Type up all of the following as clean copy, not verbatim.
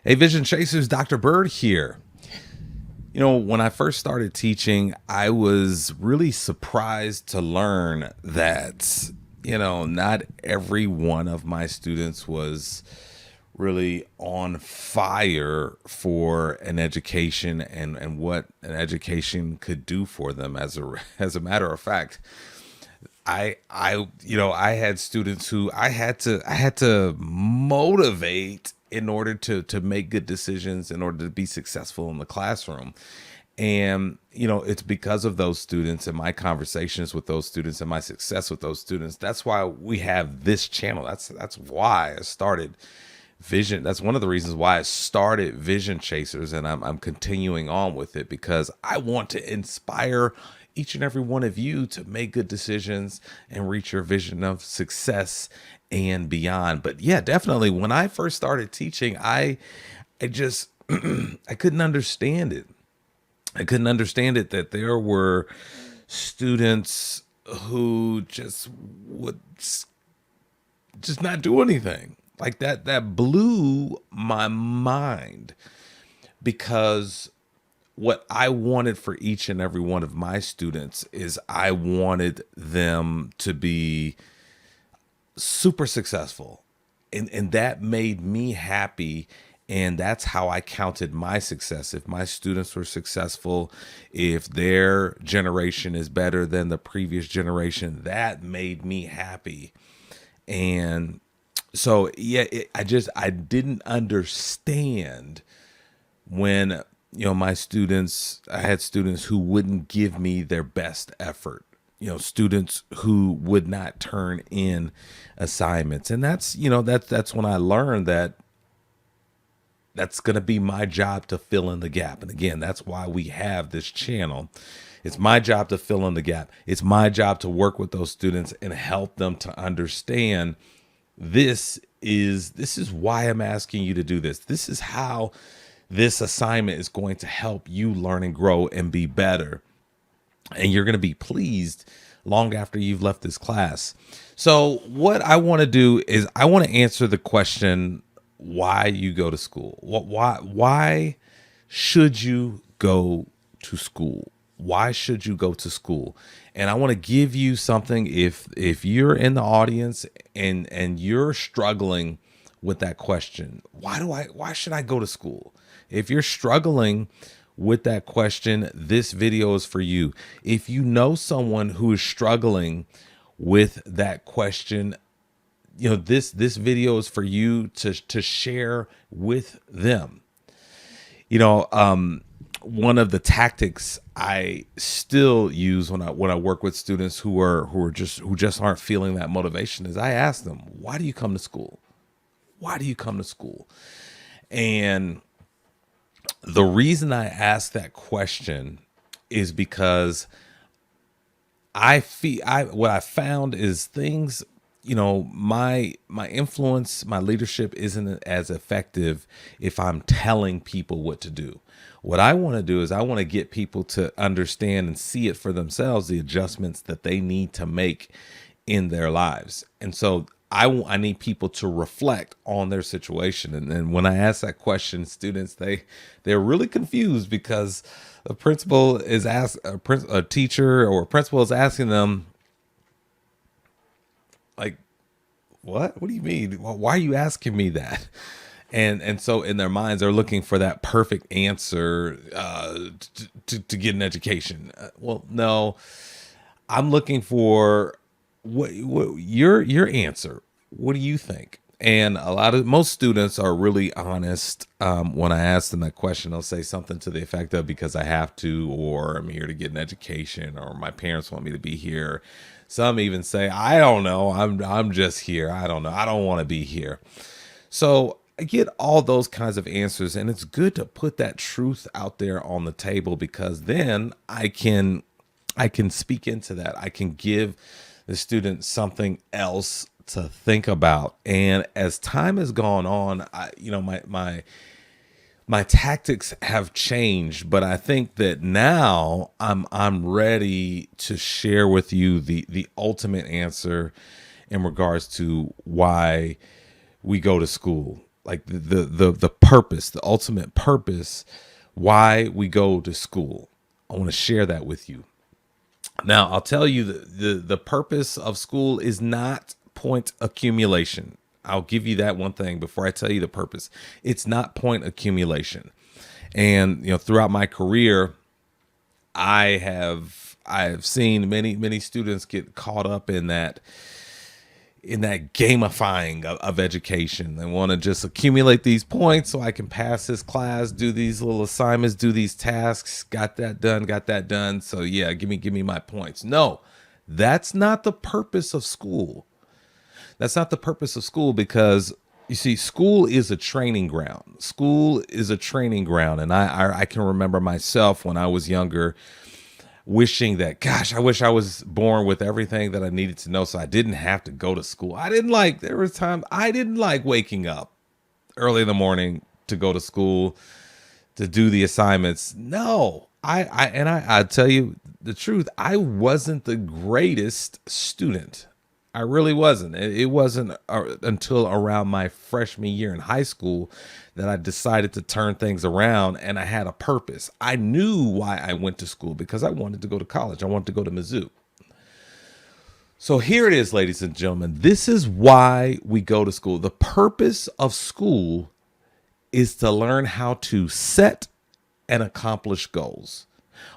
Hey, Vision Chasers, Dr. Bird here. When I first started teaching, I was really surprised to learn that, not every one of my students was really on fire for an education and what an education could do for them. As a matter of fact, I had students who I had to motivate in order to make good decisions, in order to be successful in the classroom. And it's because of those students and my conversations with those students and my success with those students. That's why we have this channel. That's why I started Vision. That's one of the reasons why I started Vision Chasers, and I'm continuing on with it because I want to inspire each and every one of you to make good decisions and reach your vision of success and beyond. But yeah, definitely when I first started teaching, I just I couldn't understand it. I couldn't understand it that there were students who just would just not do anything. Like that blew my mind because what I wanted for each and every one of my students is I wanted them to be super successful. And that made me happy. And that's how I counted my success. If my students were successful, if their generation is better than the previous generation, that made me happy. And so, yeah, I didn't understand when my students, I had students who wouldn't give me their best effort, students who would not turn in assignments. And that's when I learned that that's going to be my job to fill in the gap. And again, that's why we have this channel. It's my job to fill in the gap. It's my job to work with those students and help them to understand this is why I'm asking you to do this. This is how this assignment is going to help you learn and grow and be better. And you're going to be pleased long after you've left this class. So what I want to do is I want to answer the question why you go to school. Why should you go to school? Why should you go to school? And I want to give you something if you're in the audience and you're struggling with that question. Why should I go to school? If you're struggling with that question, this video is for you. If you know someone who is struggling with that question, this video is for you to share with them. One of the tactics I still use when I work with students who just aren't feeling that motivation is I ask them, why do you come to school? Why do you come to school? And the reason I ask that question is because what I found is things, my influence, my leadership isn't as effective if I'm telling people what to do. What I want to do is I want to get people to understand and see it for themselves, the adjustments that they need to make in their lives. And so I need people to reflect on their situation. And then when I ask that question, students, they're really confused because a principal is a teacher or a principal is asking them, like, what do you mean? Why are you asking me that? And so in their minds, they're looking for that perfect answer to get an education. Well, no, I'm looking for what your answer. What do you think? And most students are really honest. When I ask them that question, they'll say something to the effect of because I have to, or I'm here to get an education, or my parents want me to be here. Some even say, I don't know, I'm just here. I don't know. I don't want to be here. So I get all those kinds of answers, and it's good to put that truth out there on the table because then I can speak into that. I can give the student something else to think about. And as time has gone on, my tactics have changed, but I think that now I'm ready to share with you the ultimate answer in regards to why we go to school. like the purpose, the ultimate purpose, why we go to school. I want to share that with you. Now, I'll tell you the purpose of school is not point accumulation. I'll give you that one thing before I tell you the purpose. It's not point accumulation. And throughout my career, I've seen many students get caught up in that gamifying of education. They want to just accumulate these points so I can pass this class, do these little assignments, do these tasks, got that done. So yeah, give me my points. No, that's not the purpose of school. That's not the purpose of school, because you see, school is a training ground. School is a training ground. And I can remember myself when I was younger wishing that, gosh, I wish I was born with everything that I needed to know so I didn't have to go to school. There was time I didn't like waking up early in the morning to go to school to do the assignments. No, I tell you the truth, I wasn't the greatest student. I really wasn't. It wasn't until around my freshman year in high school that I decided to turn things around, and I had a purpose. I knew why I went to school, because I wanted to go to college. I wanted to go to Mizzou. So here it is, ladies and gentlemen. This is why we go to school. The purpose of school is to learn how to set and accomplish goals.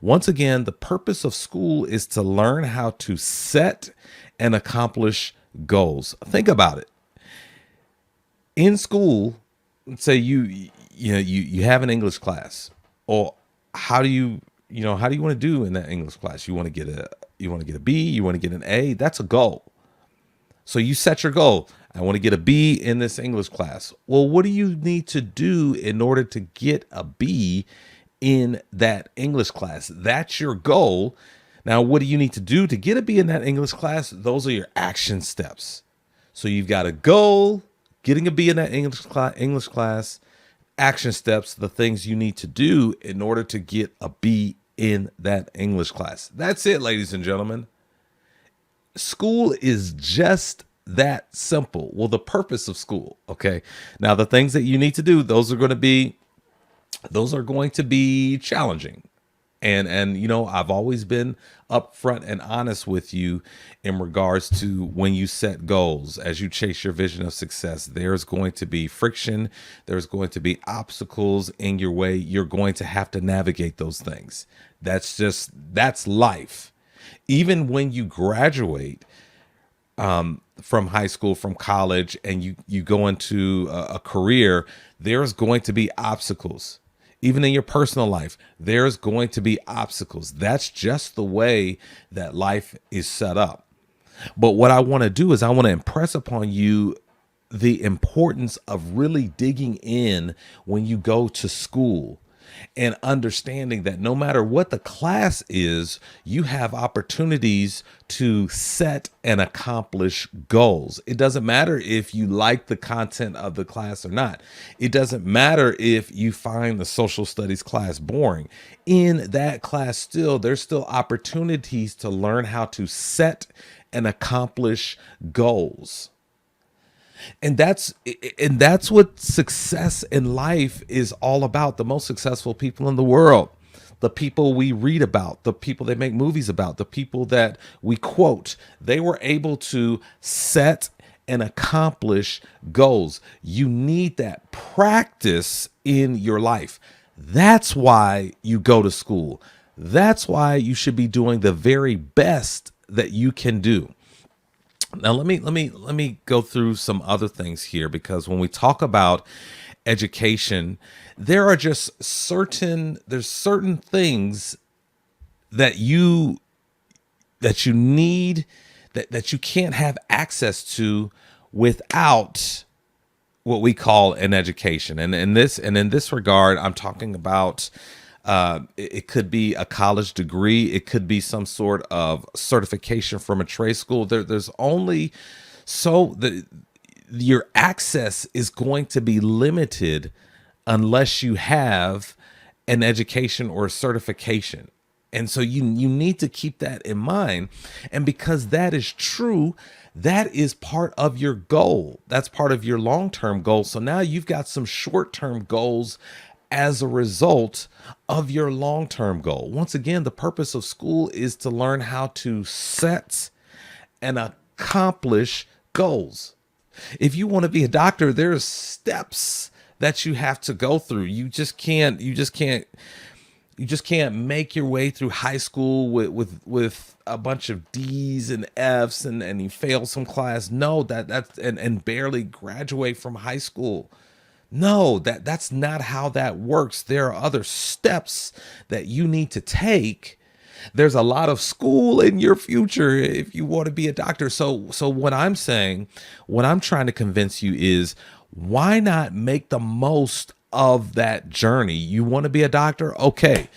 Once again, the purpose of school is to learn how to set and accomplish goals. Think about it. In school, let's say you have an English class, or how do you want to do in that English class? You want to get a B, you want to get an A. That's a goal. So you set your goal. I want to get a B in this English class. Well, what do you need to do in order to get a B in that English class? That's your goal. Now, what do you need to do to get a B in that English class? Those are your action steps. So you've got a goal, getting a B in that English class, action steps, the things you need to do in order to get a B in that English class. That's it, ladies and gentlemen. School is just that simple. Well, the purpose of school, okay? Now, the things that you need to do, those are going to be challenging. And I've always been upfront and honest with you in regards to when you set goals. As you chase your vision of success, there's going to be friction. There's going to be obstacles in your way. You're going to have to navigate those things. That's life. Even when you graduate from high school, from college, and you go into a career, there's going to be obstacles. Even in your personal life, there's going to be obstacles. That's just the way that life is set up. But what I want to do is I want to impress upon you the importance of really digging in when you go to school, and understanding that no matter what the class is, you have opportunities to set and accomplish goals. It doesn't matter if you like the content of the class or not. It doesn't matter if you find the social studies class boring. In that class, there's still opportunities to learn how to set and accomplish goals. And that's what success in life is all about. The most successful people in the world, the people we read about, the people they make movies about, the people that we quote, they were able to set and accomplish goals. You need that practice in your life. That's why you go to school. That's why you should be doing the very best that you can do. Now, let me go through some other things here, because when we talk about education, there's certain things that you need, that you can't have access to without what we call an education. And in this regard, I'm talking about it could be a college degree. It could be some sort of certification from a trade school. There's only your access is going to be limited unless you have an education or a certification. And so you need to keep that in mind. And because that is true, that is part of your goal. That's part of your long-term goal. So now you've got some short-term goals as a result of your long-term goal. Once again, the purpose of school is to learn how to set and accomplish goals. If you want to be a doctor, there's steps that you have to go through. You just can't make your way through high school with a bunch of D's and F's and you fail some class. No, that's and barely graduate from high school. No, that's not how that works. There are other steps that you need to take. There's a lot of school in your future if you want to be a doctor. So what I'm saying, what I'm trying to convince you is, why not make the most of that journey? You want to be a doctor? Okay.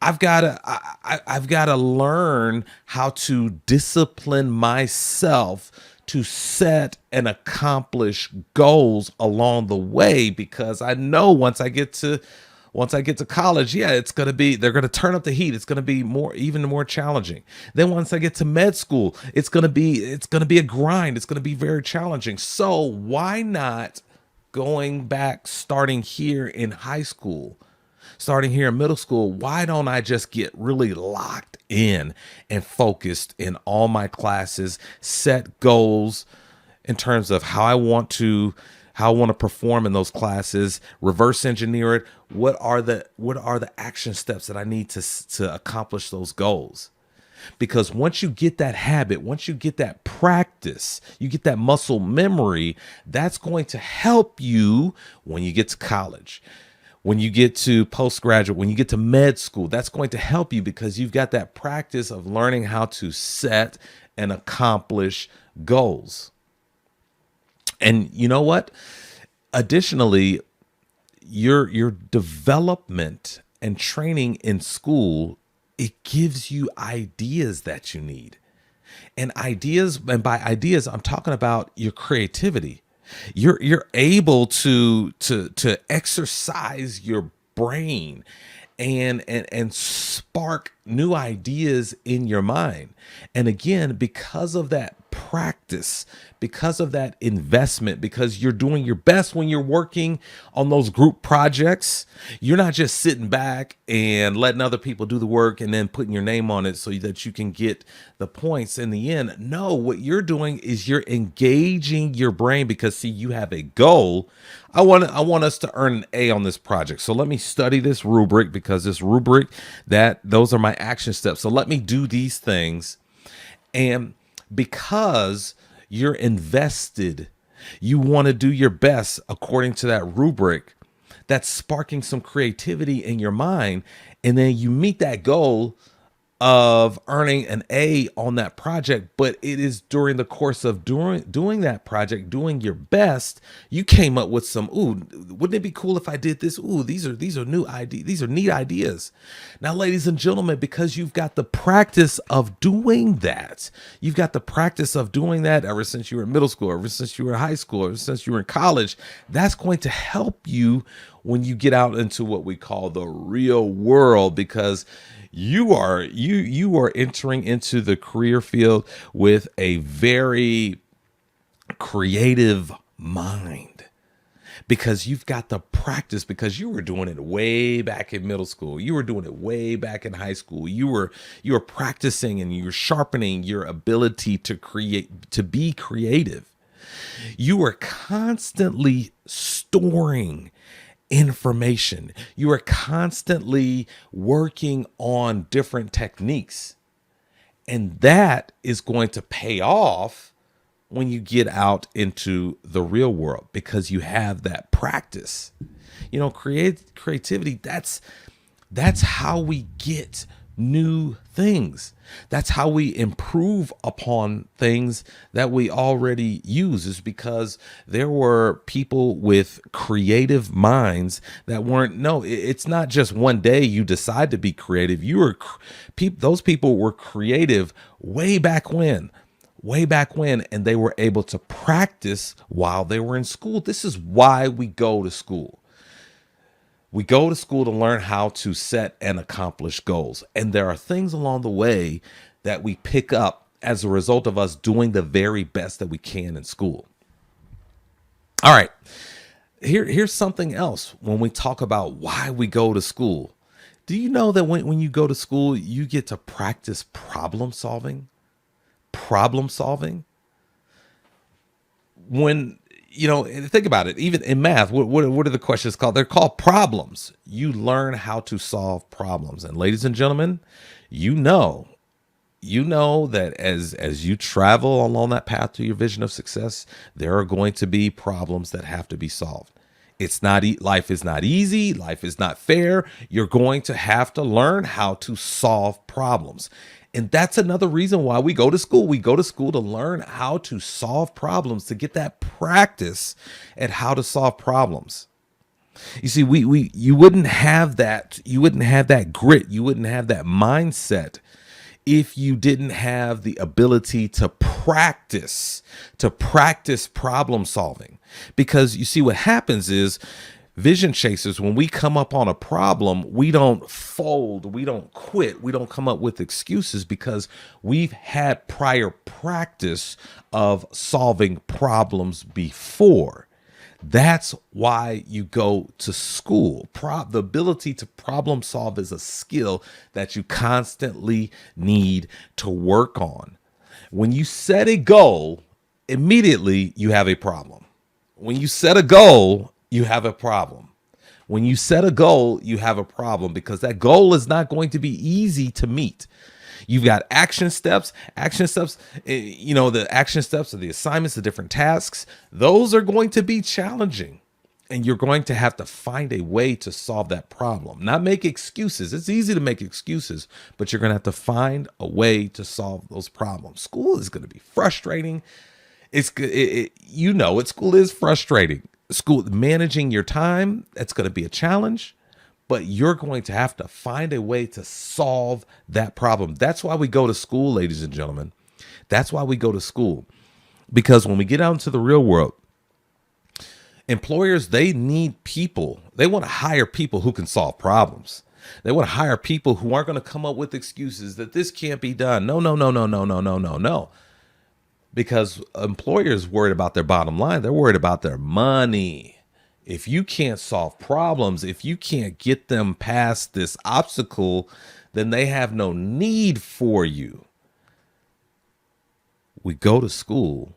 I've got to learn how to discipline myself to set and accomplish goals along the way, because I know once I get to college, yeah, they're going to turn up the heat. It's going to be even more challenging. Then once I get to med school, it's going to be a grind. It's going to be very challenging. So why not going back, starting here in high school, starting here in middle school? Why don't I just get really locked in and focused in all my classes, set goals in terms of how I want to perform in those classes, reverse engineer it. What are the action steps that I need to accomplish those goals? Because once you get that habit, once you get that practice, you get that muscle memory, that's going to help you when you get to college, when you get to postgraduate, when you get to med school. That's going to help you because you've got that practice of learning how to set and accomplish goals. And you know what? Additionally, your development and training in school, it gives you ideas that you need. And by ideas, I'm talking about your creativity. You're able to exercise your brain and spark new ideas in your mind. And again, because of that practice, because of that investment, because you're doing your best when you're working on those group projects, you're not just sitting back and letting other people do the work and then putting your name on it so that you can get the points in the end. No, what you're doing is you're engaging your brain because, see, you have a goal. I want us to earn an A on this project. So let me study this rubric, because this rubric, those are my action steps. So let me do these things. And because you're invested, you want to do your best according to that rubric, that's sparking some creativity in your mind. And then you meet that goal of earning an A on that project, but it is during the course of doing that project, doing your best, you came up with some, ooh, wouldn't it be cool if I did this? Ooh, these are new ideas. These are neat ideas. Now, ladies and gentlemen, because you've got the practice of doing that, you've got the practice of doing that ever since you were in middle school, ever since you were in high school, ever since you were in college, that's going to help you when you get out into what we call the real world, because you are entering into the career field with a very creative mind, because you've got the practice, because you were doing it way back in middle school, you were doing it way back in high school, you were practicing and you were sharpening your ability to create, to be creative. You were constantly storing information. You are constantly working on different techniques. And that is going to pay off when you get out into the real world, because you have that practice. Creativity, that's how we get new things. That's how we improve upon things that we already use, is because there were people with creative minds that weren't, no, it's not just one day you decide to be creative. Those people were creative way back when, and they were able to practice while they were in school. This is why we go to school. We go to school to learn how to set and accomplish goals. And there are things along the way that we pick up as a result of us doing the very best that we can in school. All right. Here's something else when we talk about why we go to school. Do you know that when you go to school, you get to practice problem solving? Problem solving? When, think about it, even in math, what are the questions called? They're called problems. You learn how to solve problems. And ladies and gentlemen, you know that as you travel along that path to your vision of success, there are going to be problems that have to be solved. Life is not easy. Life is not fair. You're going to have to learn how to solve problems. And that's another reason why we go to school. We go to school to learn how to solve problems, to get that practice at how to solve problems. You see, you wouldn't have that. You wouldn't have that grit. You wouldn't have that mindset if you didn't have the ability to practice problem solving. Because you see, what happens is vision chasers, when we come up on a problem, we don't fold, we don't quit, we don't come up with excuses, because we've had prior practice of solving problems before. That's why you go to school. The ability to problem solve is a skill that you constantly need to work on. When you set a goal, immediately you have a problem. When you set a goal, you have a problem. When you set a goal, you have a problem, because that goal is not going to be easy to meet. You've got action steps, the action steps of the assignments, the different tasks. Those are going to be challenging, and you're going to have to find a way to solve that problem, not make excuses. It's easy to make excuses, but you're going to have to find a way to solve those problems. School is going to be frustrating. School is frustrating. School, managing your time, that's going to be a challenge. But you're going to have to find a way to solve that problem. That's why we go to school, ladies and gentlemen. That's why we go to school. Because when we get out into the real world, employers, they need people. They want to hire people who can solve problems. They want to hire people who aren't going to come up with excuses that this can't be done. No. Because employers worried about their bottom line. They're worried about their money. If you can't solve problems, if you can't get them past this obstacle, then they have no need for you. We go to school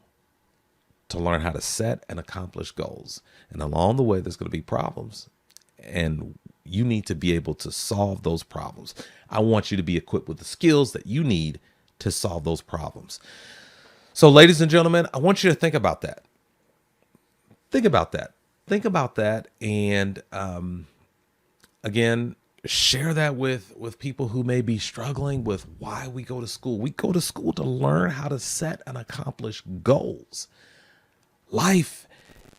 to learn how to set and accomplish goals. And along the way, there's going to be problems. And you need to be able to solve those problems. I want you to be equipped with the skills that you need to solve those problems. So, ladies and gentlemen, I want you to think about that. Think about that. And again, share that with people who may be struggling with why we go to school. We go to school to learn how to set and accomplish goals. Life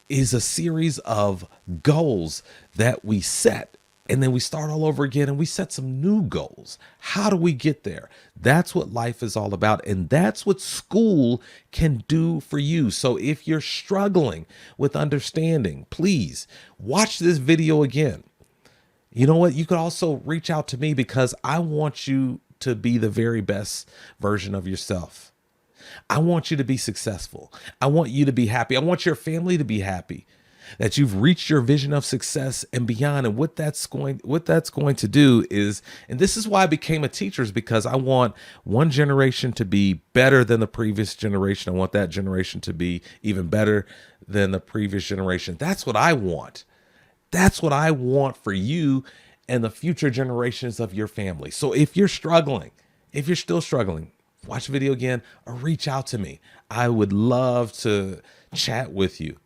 is a series of goals that we set, and then we start all over again and we set some new goals. How do we get there? That's what life is all about. And that's what school can do for you. So if you're struggling with understanding, please watch this video again. You know what? You could also reach out to me, because I want you to be the very best version of yourself. I want you to be successful. I want you to be happy. I want your family to be happy, that you've reached your vision of success and beyond. And what that's going to do is, and this is why I became a teacher, is because I want one generation to be better than the previous generation. I want that generation to be even better than the previous generation. That's what I want. That's what I want for you and the future generations of your family. So if you're still struggling, watch the video again or reach out to me. I would love to chat with you.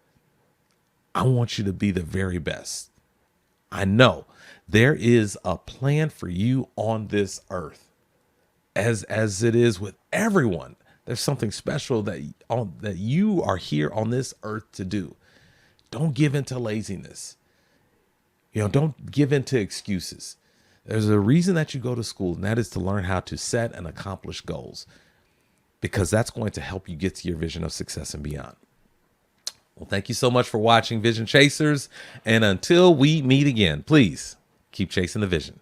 I want you to be the very best. I know there is a plan for you on this earth, as it is with everyone. There's something special that you are here on this earth to do. Don't give in to laziness. Don't give in to excuses. There's a reason that you go to school, and that is to learn how to set and accomplish goals, because that's going to help you get to your vision of success and beyond. Well, thank you so much for watching Vision Chasers. And until we meet again, please keep chasing the vision.